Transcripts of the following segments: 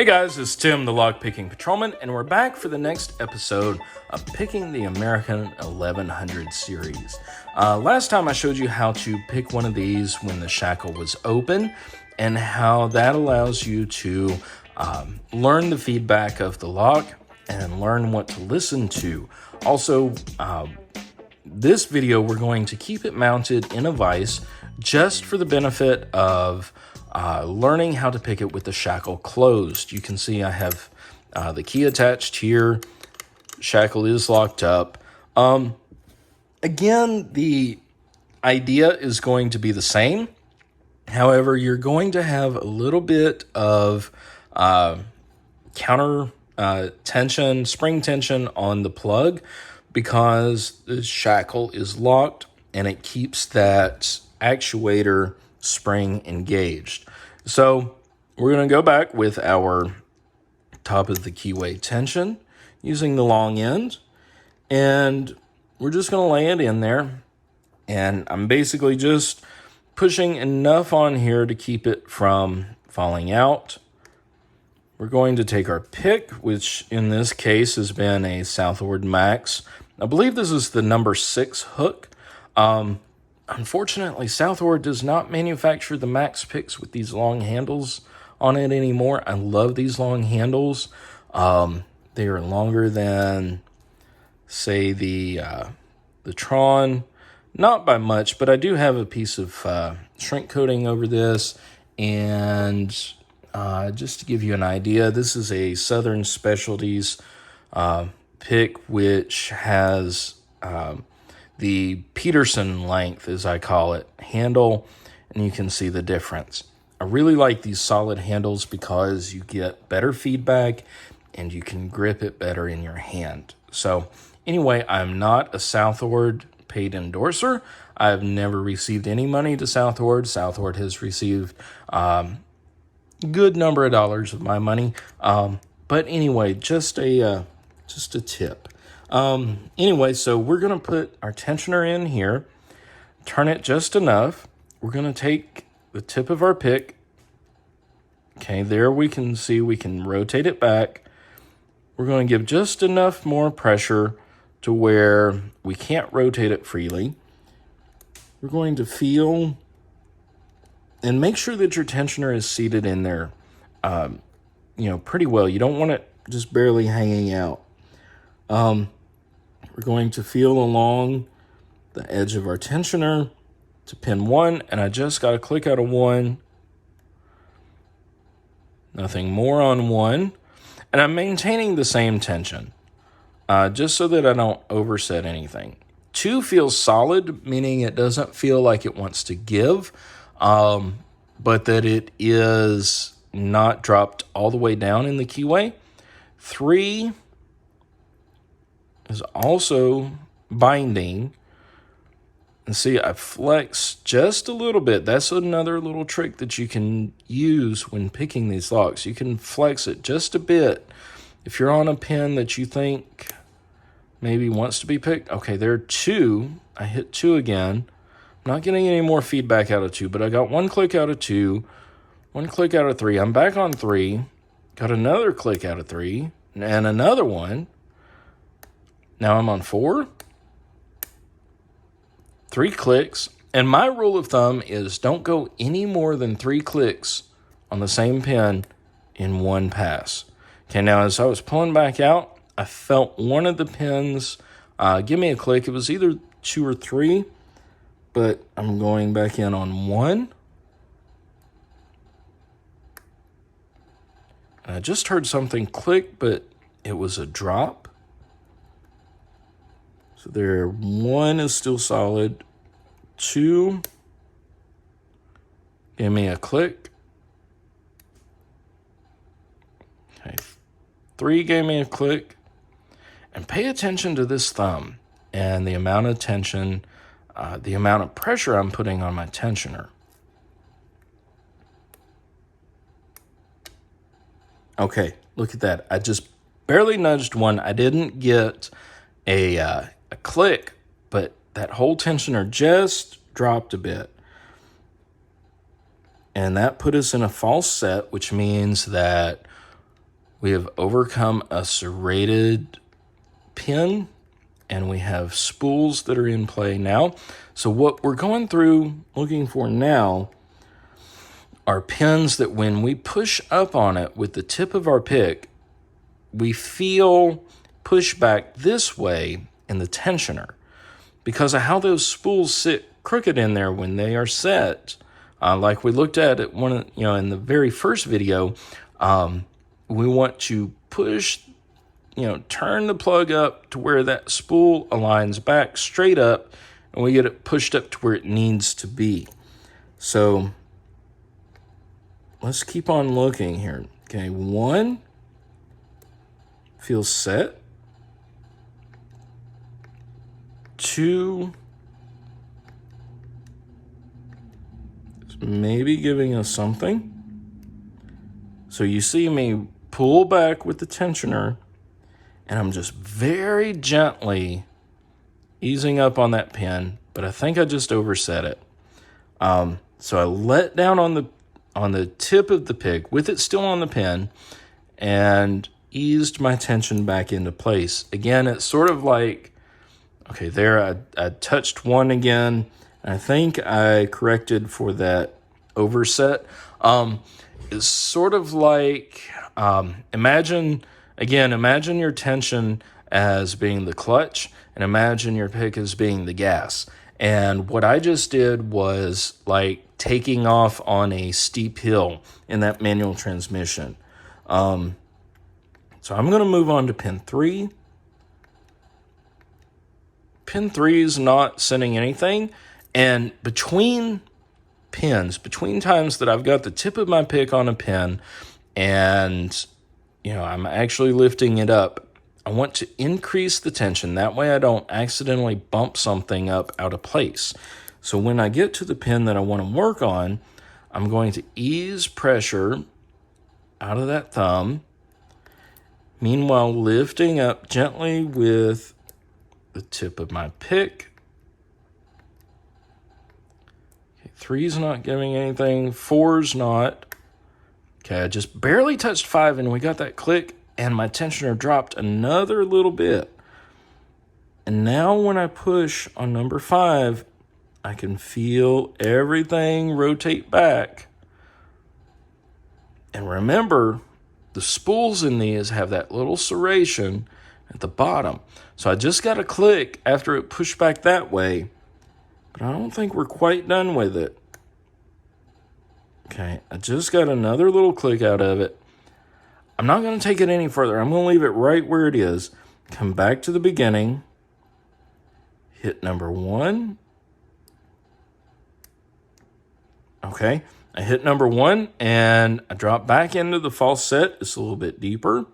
Hey guys, it's Tim, the Lockpicking Patrolman, and we're back for the next episode of Picking the American 1100 series. Last time I showed you how to pick one of these when the shackle was open, and how that allows you to learn the feedback of the lock and learn what to listen to. Also, this video we're going to keep it mounted in a vise just for the benefit of learning how to pick it with the shackle closed. You can see I have the key attached here. Shackle is locked up. Again, the idea is going to be the same. However, you're going to have a little bit of counter tension, spring tension on the plug because the shackle is locked and it keeps that actuator spring engaged. So we're going to go back with our top of the keyway tension using the long end, and we're just going to lay it in there, and I'm basically just pushing enough on here to keep it from falling out. We're going to take our pick, which in this case has been a Southward Max. I believe this is the number 6 hook. Unfortunately, Southward does not manufacture the Max picks with these long handles on it anymore. I love these long handles. They are longer than, say, the Tron. Not by much, but I do have a piece of shrink coating over this. And just to give you an idea, this is a Southern Specialties pick, which has the Peterson length, as I call it, handle, and you can see the difference. I really like these solid handles because you get better feedback and you can grip it better in your hand. So anyway, I'm not a Southward paid endorser. I've never received any money to Southward. Southward has received good number of dollars of my money. But anyway, just a tip. Anyway, so we're going to put our tensioner in here, turn it just enough. We're going to take the tip of our pick. Okay, there we can see we can rotate it back. We're going to give just enough more pressure to where we can't rotate it freely. We're going to feel and make sure that your tensioner is seated in there, pretty well. You don't want it just barely hanging out. We're going to feel along the edge of our tensioner to pin 1, and I just got a click out of 1. Nothing more on 1. And I'm maintaining the same tension, just so that I don't overset anything. 2 feels solid, meaning it doesn't feel like it wants to give, but that it is not dropped all the way down in the keyway. 3 is also binding. And see, I flex just a little bit. That's another little trick that you can use when picking these locks. You can flex it just a bit. If you're on a pin that you think maybe wants to be picked. Okay, there are 2. I hit 2 again. I'm not getting any more feedback out of 2, but I got 1 click out of 2, 1 click out of 3. I'm back on 3. Got another click out of 3, and another one. Now I'm on 4, 3 clicks, and my rule of thumb is don't go any more than 3 clicks on the same pin in one pass. Okay, now as I was pulling back out, I felt one of the pins give me a click. It was either 2 or 3, but I'm going back in on 1. And I just heard something click, but it was a drop. So there, 1 is still solid. 2 gave me a click. Okay, 3 gave me a click. And pay attention to this thumb and the amount of tension, the amount of pressure I'm putting on my tensioner. Okay, look at that. I just barely nudged 1. I didn't get a click, but that whole tensioner just dropped a bit. And that put us in a false set, which means that We have overcome a serrated pin, and we have spools that are in play now. So what we're going through looking for now are pins that when we push up on it with the tip of our pick, we feel push back this way in the tensioner because of how those spools sit crooked in there when they are set. Like we looked at it in the very first video, we want to push, turn the plug up to where that spool aligns back straight up, and we get it pushed up to where it needs to be. So let's keep on looking here. Okay, 1 feels set. 2 is maybe giving us something. So you see me pull back with the tensioner, and I'm just very gently easing up on that pin, but I think I just overset it. So I let down on the tip of the pick with it still on the pin and eased my tension back into place. Again, it's sort of like, okay, there I touched 1 again. And I think I corrected for that overset. It's sort of like, imagine your tension as being the clutch, and imagine your pick as being the gas. And what I just did was like taking off on a steep hill in that manual transmission. So I'm going to move on to pin 3. Pin 3 is not sending anything. And between times that I've got the tip of my pick on a pin and, I'm actually lifting it up, I want to increase the tension. That way I don't accidentally bump something up out of place. So when I get to the pin that I want to work on, I'm going to ease pressure out of that thumb. Meanwhile, lifting up gently with the tip of my pick. Okay, 3's not giving anything. 4's not. Okay, I just barely touched 5 and we got that click, and my tensioner dropped another little bit. And now when I push on number 5, I can feel everything rotate back. And remember, the spools in these have that little serration at the bottom. So I just got a click after it pushed back that way, but I don't think we're quite done with it. Okay, I just got another little click out of it. I'm not going to take it any further. I'm going to leave it right where it is. Come back to the beginning. Hit number 1. Okay, I hit number 1 and I drop back into the false set. It's a little bit deeper.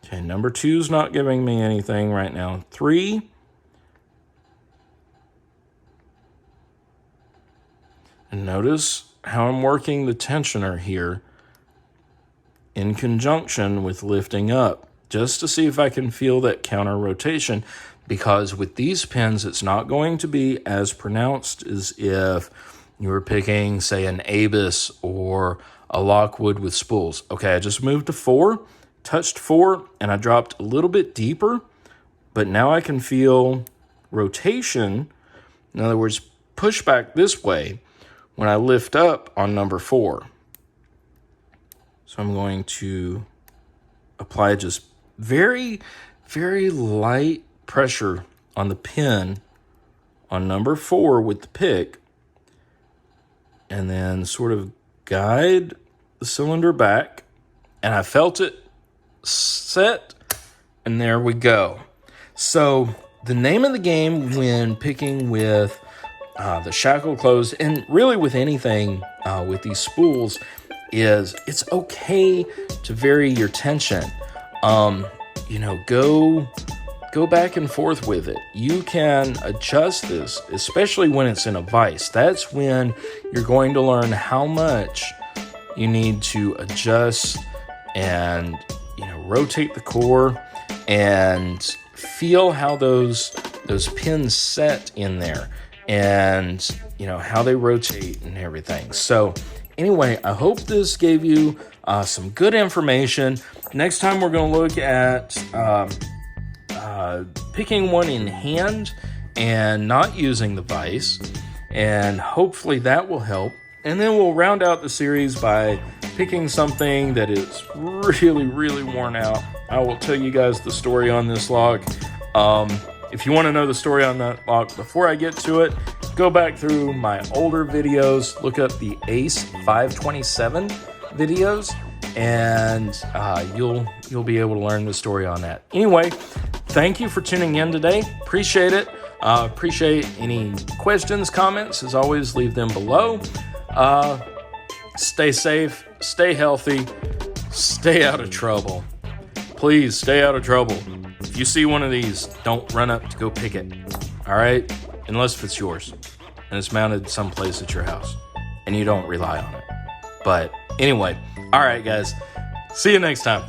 Okay, number 2's not giving me anything right now. 3. And notice how I'm working the tensioner here in conjunction with lifting up, just to see if I can feel that counter rotation, because with these pins, it's not going to be as pronounced as if you were picking, say, an Abus or a Lockwood with spools. Okay, I just moved to 4, touched 4, and I dropped a little bit deeper, but now I can feel rotation. In other words, push back this way when I lift up on number 4. So I'm going to apply just very, very light pressure on the pin on number 4 with the pick, and then sort of guide the cylinder back, and I felt it set, and there we go. So the name of the game when picking with the shackle closed, and really with anything with these spools, is it's okay to vary your tension. Go back and forth with it. You can adjust this, especially when it's in a vise. That's when you're going to learn how much you need to adjust and rotate the core and feel how those pins set in there, and how they rotate and everything. So Anyway, I hope this gave you some good information. Next time we're going to look at picking one in hand and not using the vise, and hopefully that will help. And then we'll round out the series by picking something that is really, really worn out. I will tell you guys the story on this lock. If you want to know the story on that lock before I get to it, go back through my older videos, look up the Ace 527 videos, and you'll be able to learn the story on that. Anyway, thank you for tuning in today. Appreciate it. Appreciate any questions, comments. As always, leave them below. Stay safe, stay healthy, stay out of trouble. Please stay out of trouble. If you see one of these, don't run up to go pick it. All right? Unless if it's yours and it's mounted someplace at your house and you don't rely on it. But anyway, all right, guys. See you next time.